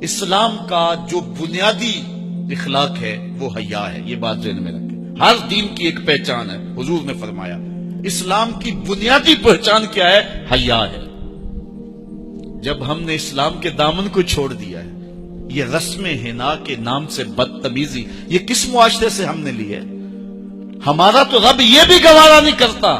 اسلام کا جو بنیادی اخلاق ہے وہ حیا ہے. یہ بات ذہن میں رکھیں. ہر دین کی ایک پہچان ہے. حضور نے فرمایا اسلام کی بنیادی پہچان کیا ہے؟ حیا ہے. جب ہم نے اسلام کے دامن کو چھوڑ دیا ہے، یہ رسم حنا کے نام سے بدتمیزی یہ کس معاشرے سے ہم نے لی ہے؟ ہمارا تو رب یہ بھی گوارا نہیں کرتا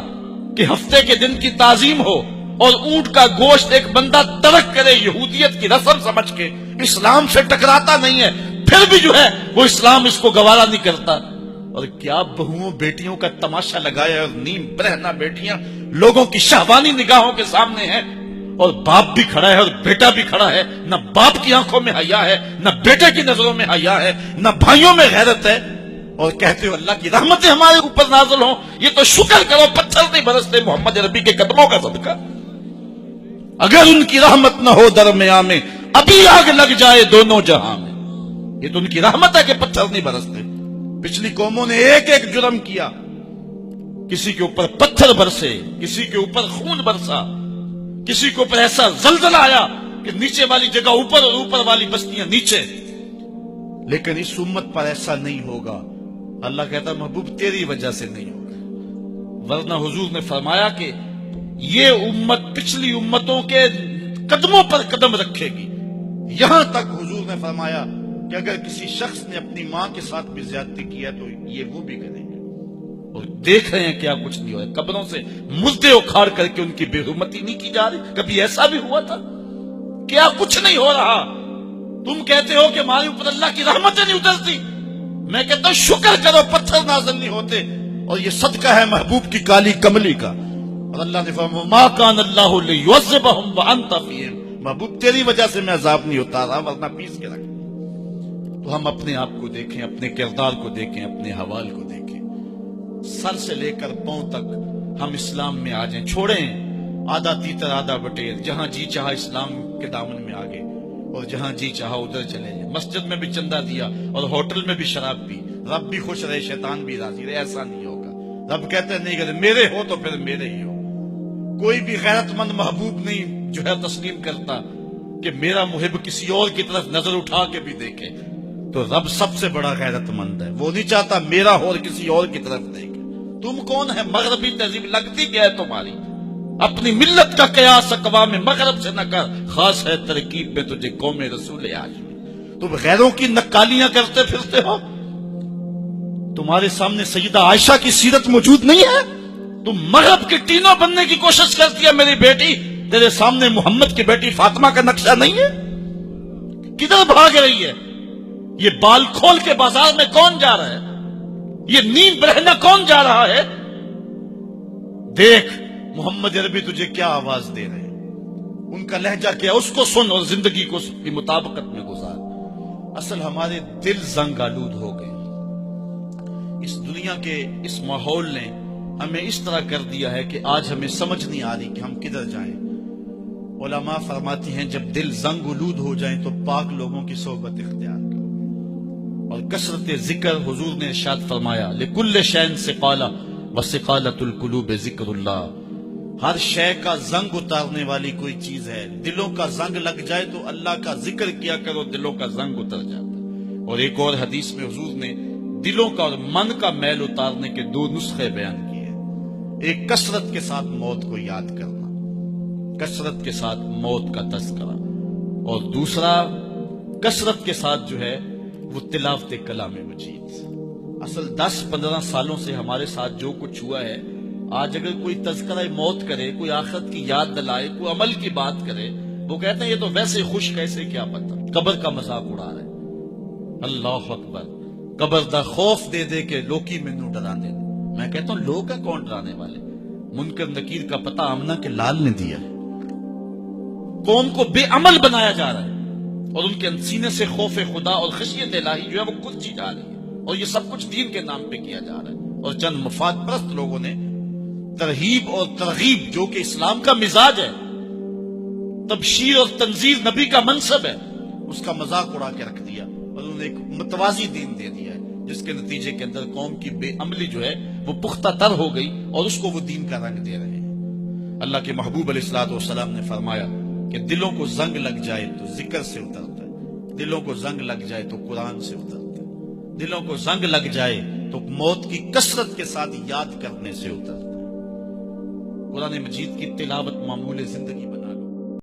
کہ ہفتے کے دن کی تعظیم ہو اور اونٹ کا گوشت ایک بندہ ترک کرے یہودیت کی رسم سمجھ کے. اسلام سے ٹکراتا نہیں ہے، پھر بھی جو ہے وہ اسلام اس کو گوارا نہیں کرتا. اور کیا بہوؤں بیٹیوں کا تماشا لگایا، اور نیم برہنہ بیٹیاں لوگوں کی شہوانی نگاہوں کے سامنے ہیں، اور باپ بھی کھڑا ہے اور بیٹا بھی کھڑا ہے. نہ باپ کی آنکھوں میں حیا ہے، نہ بیٹے کی نظروں میں حیا ہے، نہ بھائیوں میں غیرت ہے. اور کہتے ہو اللہ کی رحمتیں ہمارے اوپر نازل ہوں. یہ تو شکر کرو پتھر نہیں برستے محمد عربی کے قدموں کا صدقہ. اگر ان کی رحمت نہ ہو درمیاں میں ابھی آگ لگ جائے دونوں جہاں میں. یہ تو ان کی رحمت ہے کہ پتھر نہیں برستے. پچھلی قوموں نے ایک ایک جرم کیا، کسی کے اوپر پتھر برسے، کسی کے اوپر خون برسا، کسی کے اوپر ایسا زلزلہ آیا کہ نیچے والی جگہ اوپر اور اوپر والی بستیاں نیچے. لیکن اس امت پر ایسا نہیں ہوگا. اللہ کہتا محبوب تیری وجہ سے نہیں ہوگا. ورنہ حضور نے فرمایا کہ یہ امت پچھلی امتوں کے قدموں پر قدم رکھے گی. یہاں تک حضور نے فرمایا کہ اگر کسی شخص نے اپنی ماں کے ساتھ بھی زیادتی کیا تو یہ وہ بھی کریں گے. اور دیکھ رہے ہیں کیا کچھ نہیں ہو رہا. قبروں سے مردے اکھاڑ کر کے ان کی بے حرمتی نہیں کی جا رہی. کبھی ایسا بھی ہوا تھا؟ کیا کچھ نہیں ہو رہا؟ تم کہتے ہو کہ ہمارے اوپر اللہ کی رحمتیں نہیں اترتی. میں کہتا ہوں شکر کرو پتھر نازل نہیں ہوتے. اور یہ صدقہ ہے محبوب کی کالی کملی کا. اور اللہ نے فرمایا ما کان اللہ لیعذبہم وانت فیہم. محبوب تیری وجہ سے میں عذاب نہیں اتارا ورنہ پیس کے رکھ. تو ہم اپنے آپ کو دیکھیں، اپنے کردار کو دیکھیں، اپنے حوال کو دیکھیں. سر سے لے کر پاؤں تک ہم اسلام میں آ جائیں. چھوڑیں آدھا تیتر آدھا بٹیر. جہاں جی چاہا اسلام کے دامن میں آگے اور جہاں جی چاہا ادھر چلے جائیں. مسجد میں بھی چندہ دیا اور ہوٹل میں بھی شراب پی. رب بھی خوش رہے شیطان بھی راضی رہے. ایسا نہیں ہوگا. رب کہتے ہیں نہیں کہتے میرے ہو تو پھر میرے ہی ہو. کوئی بھی غیرت مند محبوب نہیں جو ہے تسلیم کرتا کہ میرا محب کسی اور کی طرف نظر اٹھا کے بھی دیکھے. تو رب سب سے بڑا غیرت مند ہے. وہ نہیں چاہتا میرا ہو اور کسی اور کی طرف دیکھے. تم کون ہے؟ مغربی تہذیب لگتی کیا ہے تمہاری؟ اپنی ملت کا قیاس اقوام مغرب سے نہ کر. خاص ہے ترکیب میں تجھے قوم رسول ہاشمی. تم غیروں کی نکالیاں کرتے پھرتے ہو. تمہارے سامنے سیدہ عائشہ کی سیرت موجود نہیں ہے. تم مغرب کے ٹینوں بننے کی کوشش کرتی ہے میری بیٹی. تیرے سامنے محمد کی بیٹی فاطمہ کا نقشہ نہیں ہے. کدھر بھاگ رہی ہے؟ یہ بال کھول کے بازار میں کون جا رہا ہے؟ یہ نیم برہنہ کون جا رہا ہے؟ دیکھ محمد عربی تجھے کیا آواز دے رہے ہیں. ان کا لہجہ کیا اس کو سن اور زندگی کو اس کی مطابقت میں گزار. اصل ہمارے دل زنگ آلود ہو گئے. اس دنیا کے اس ماحول نے ہمیں اس طرح کر دیا ہے کہ آج ہمیں سمجھ نہیں آ رہی کہ ہم کدھر جائیں. علماء فرماتی ہیں جب دل زنگ آلود ہو جائیں تو پاک لوگوں کی صحبت اختیار کرو. اور کثرت ذکر. حضور نے ارشاد فرمایا لکل شین سقالہ وسقالۃ القلوب ذکر اللہ. ہر شے کا زنگ اتارنے والی کوئی چیز ہے. دلوں کا زنگ لگ جائے تو اللہ کا ذکر کیا کرو، دلوں کا زنگ اتر جاتا. اور ایک اور حدیث میں حضور نے دلوں کا اور من کا میل اتارنے کے 2 نسخے بیان کیے. ایک کثرت کے ساتھ موت کو یاد کرنا، کثرت کے ساتھ موت کا تذکرہ. اور دوسرا کثرت کے ساتھ جو ہے وہ تلاوت کلام مجید. اصل 10-15 سالوں سے ہمارے ساتھ جو کچھ ہوا ہے، آج اگر کوئی تذکرہ موت کرے، کوئی آخرت کی یاد دلائے، کوئی عمل کی بات کرے، وہ کہتے ہیں یہ تو ویسے خوش کیسے کیا پتہ. قبر کا مذاق اڑا رہے. اللہ اکبر. قبر دا خوف دے دے کے لوکی میں نو ڈرانے. میں کہتا ہوں لوگ ہیں کون ڈرانے والے؟ منکر نکیر کا پتہ آمنہ کے لال نے دیا. قوم کو بے عمل بنایا جا رہا ہے اور ان کے سینے سے خوف خدا اور خشیت الہی جو ہے وہ کچھ جی جا رہی ہے. اور یہ سب کچھ دین کے نام پہ کیا جا رہا ہے. اور چند مفاد پرست لوگوں نے ترہیب اور ترغیب جو کہ اسلام کا مزاج ہے، تبشیر اور تنذیر نبی کا منصب ہے، اس کا مذاق اڑا کے رکھ دیا. اور انہوں نے ایک متوازی دین دے دیا ہے جس کے نتیجے کے اندر قوم کی بے عملی جو ہے وہ پختہ تر ہو گئی اور اس کو وہ دین کا رنگ دے رہے ہیں. اللہ کے محبوب علیہ الصلوۃ والسلام نے فرمایا کہ دلوں کو زنگ لگ جائے تو ذکر سے اترتا ہے. دلوں کو زنگ لگ جائے تو قرآن سے اترتا ہے، دلوں کو زنگ لگ جائے تو موت کی کثرت کے ساتھ یاد کرنے سے اترتا ہے۔ قرآن مجید کی تلاوت معمول زندگی بنا